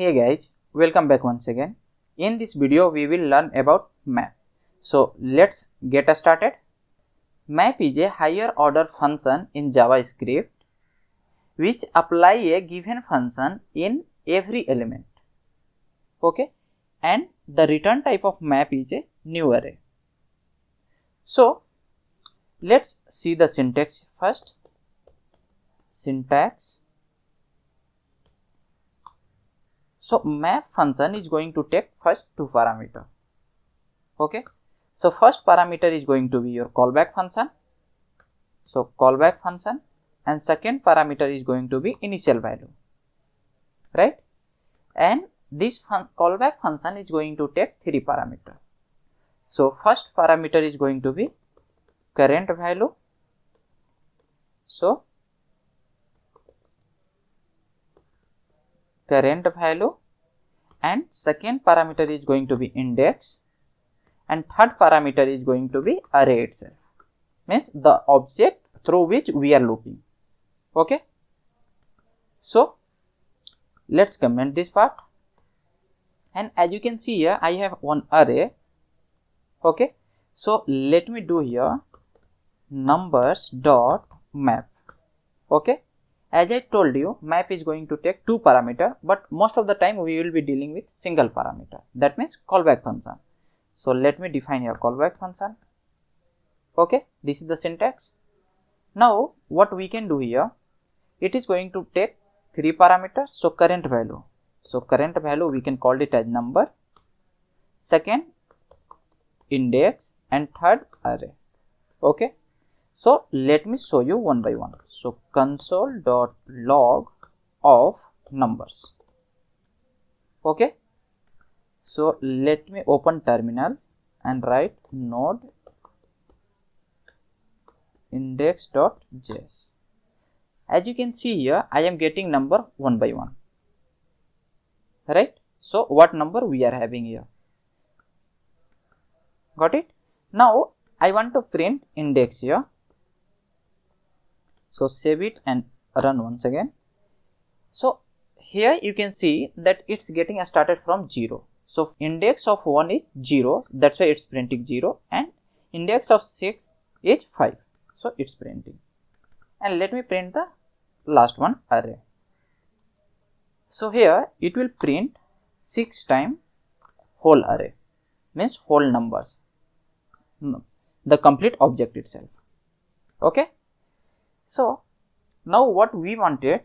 Hey guys, welcome back once again. In this video we will learn about map. So let's get started. Map is a higher order function in JavaScript which apply a given function in every element. Okay, and the return type of map is a new array. So let's see the syntax first. Syntax. So map function is going to take first two parameters. Okay, so first parameter is going to be your callback function. So callback function, and second parameter is going to be initial value, right? And this callback function is going to take three parameters. So first parameter is going to be current value. So current value, and second parameter is going to be index, and third parameter is going to be array itself, means the object through which we are looping. Okay, so let's comment this part, and as you can see here I have one array. Okay, so let me do here numbers dot map. Okay, as I told you, map is going to take two parameters, but most of the time we will be dealing with single parameter, that means callback function. So let me define your callback function. Okay, this is the syntax. Now what we can do here, it is going to take three parameters. So current value, so current value we can call it as number, second index, and third array. Okay, so let me show you one by one. So console.log of numbers. Okay, so let me open terminal and write node index.js. As you can see here, I am getting number one by one, right? So what number we are having here? Got it? Now I want to print index here. So save it and run once again. So here you can see that it's getting started from 0. So index of 1 is 0, that's why it's printing 0, and index of 6 is 5, so it's printing. And let me print the last one, array. So here it will print 6 times whole array, means whole numbers, the complete object itself. Okay, so now what we wanted,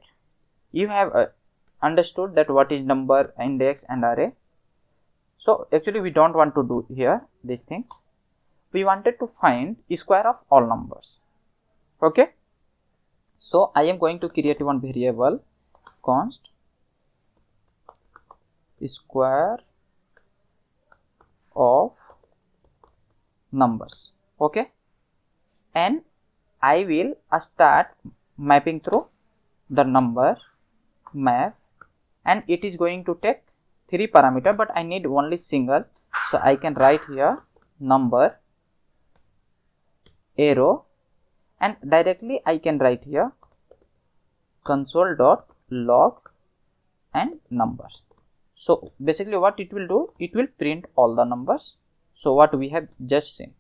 you have understood that what is number, index, and array. So actually we don't want to do here these things. We wanted to find square of all numbers. Okay, so I am going to create one variable const square of numbers. Okay, and I will start mapping through the number map, and it is going to take three parameters, but I need only single. So I can write here number arrow, and directly I can write here console.log and numbers. So basically what it will do, it will print all the numbers. So what we have just seen.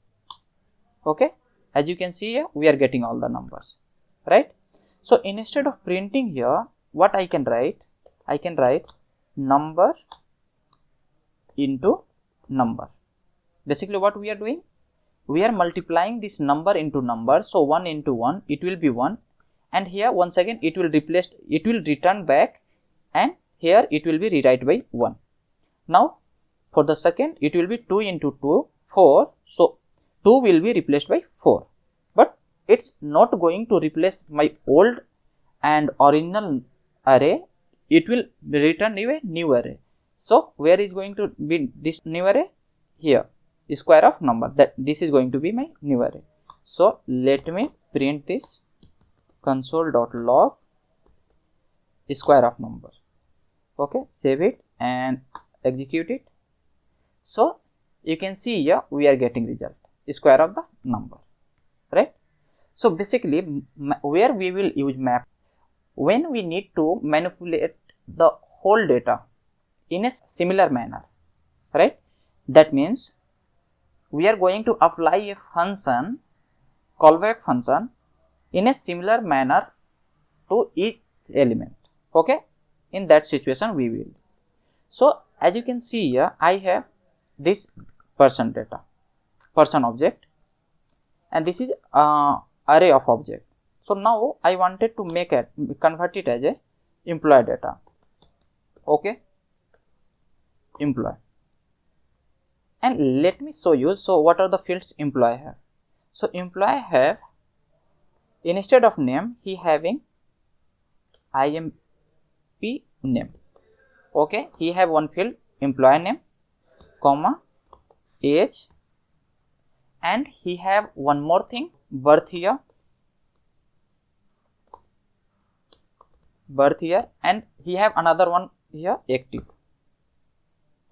Okay, as you can see here, we are getting all the numbers, right? So instead of printing here, what I can write number into number. Basically what we are doing, we are multiplying this number into number. So 1 into 1, it will be 1, and here once again it will return back, and here it will be rewrite by 1. Now for the second, it will be 2 into 2, 4. So 2 will be replaced by 4, but it's not going to replace my old and original array. It will return a new array. So where is going to be this new array? Here, square of number, that this is going to be my new array. So let me print this console.log square of number. Okay, save it and execute it. So you can see here we are getting result square of the number, right? So basically where we will use map, when we need to manipulate the whole data in a similar manner, right? That means we are going to apply a function, callback function, in a similar manner to each element. Okay, in that situation we will. So as you can see here, I have this person data, person object, and this is array of object. So now I wanted to make it, convert it as a employee data. Okay, employee, and let me show you. So what are the fields employee have? So employee have, instead of name, he having IMP name. Okay, he have one field employee name, comma, age, and he have one more thing, birth year, and he have another one here, active.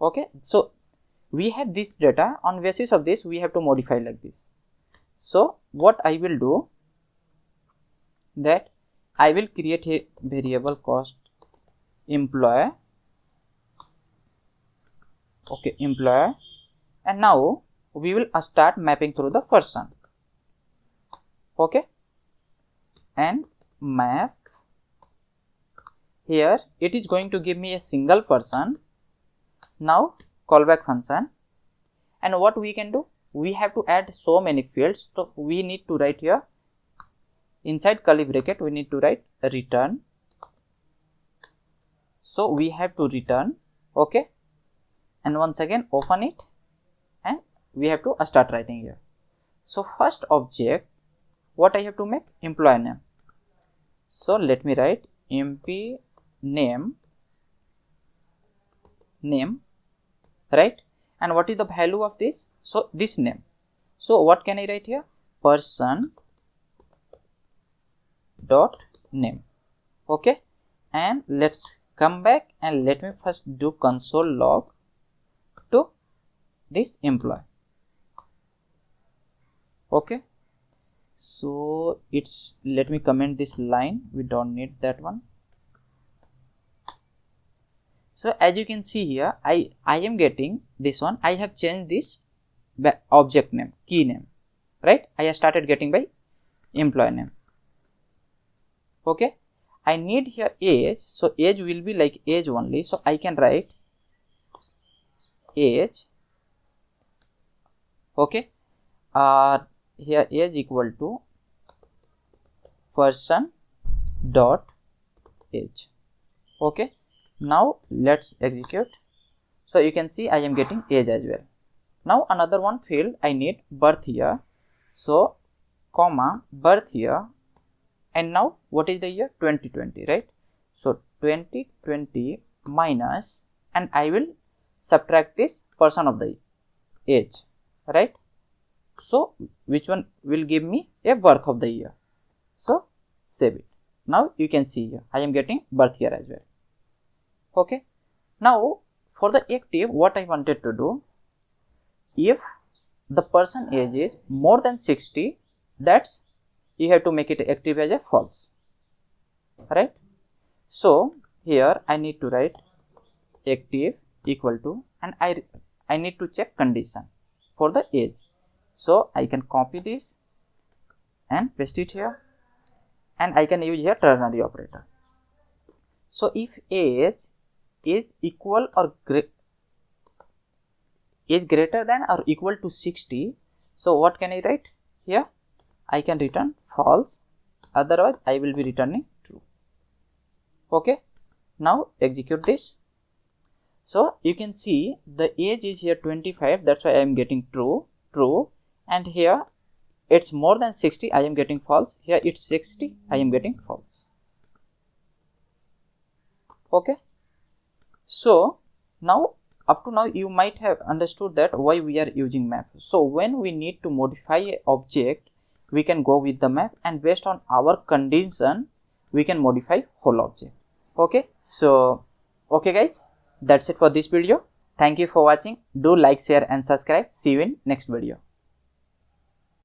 Okay, so we have this data. On basis of this we have to modify like this. So what I will do, that I will create a variable cost employee. Okay, employee, and now we will start mapping through the person. Okay, and map, here it is going to give me a single person. Now callback function, and what we can do, we have to add so many fields. So we need to write here, inside curly bracket we need to write return. So we have to return. Okay, and once again open it, and we have to start writing here. So first object, what I have to make, employee name. So let me write MP name, right? And what is the value of this? So this name. So what can I write here? Person dot name. Okay, and let's come back and let me first do console log to this employee. Okay, so it's, let me comment this line, we don't need that one. So as you can see here, I am getting this one. I have changed this object name, key name, right? I have started getting by employee name. Okay, I need here age, so age will be like age only. So I can write age. Okay, here age equal to person dot age. Okay, now let's execute. So you can see I am getting age as well. Now another one field I need, birth year. So comma, birth year, and now what is the year? 2020, right? So 2020 minus, and I will subtract this person of the age, right? So which one will give me a birth of the year? So save it. Now you can see here I am getting birth year as well. Okay, now for the active, what I wanted to do, if the person age is more than 60, that's, you have to make it active as a false, right? So here I need to write active equal to, and I need to check condition for the age. So I can copy this and paste it here, and I can use here ternary operator. So if age is equal or is greater than or equal to 60, so what can I write here? I can return false, otherwise I will be returning true. Okay, now execute this. So you can see the age is here 25, that's why I am getting true, and here it's more than 60, I am getting false. Here it's 60, I am getting false. Okay, so now up to now you might have understood that why we are using map. So when we need to modify an object, we can go with the map, and based on our condition we can modify whole object. Okay, so okay guys, that's it for this video. Thank you for watching. Do like, share and subscribe. See you in next video.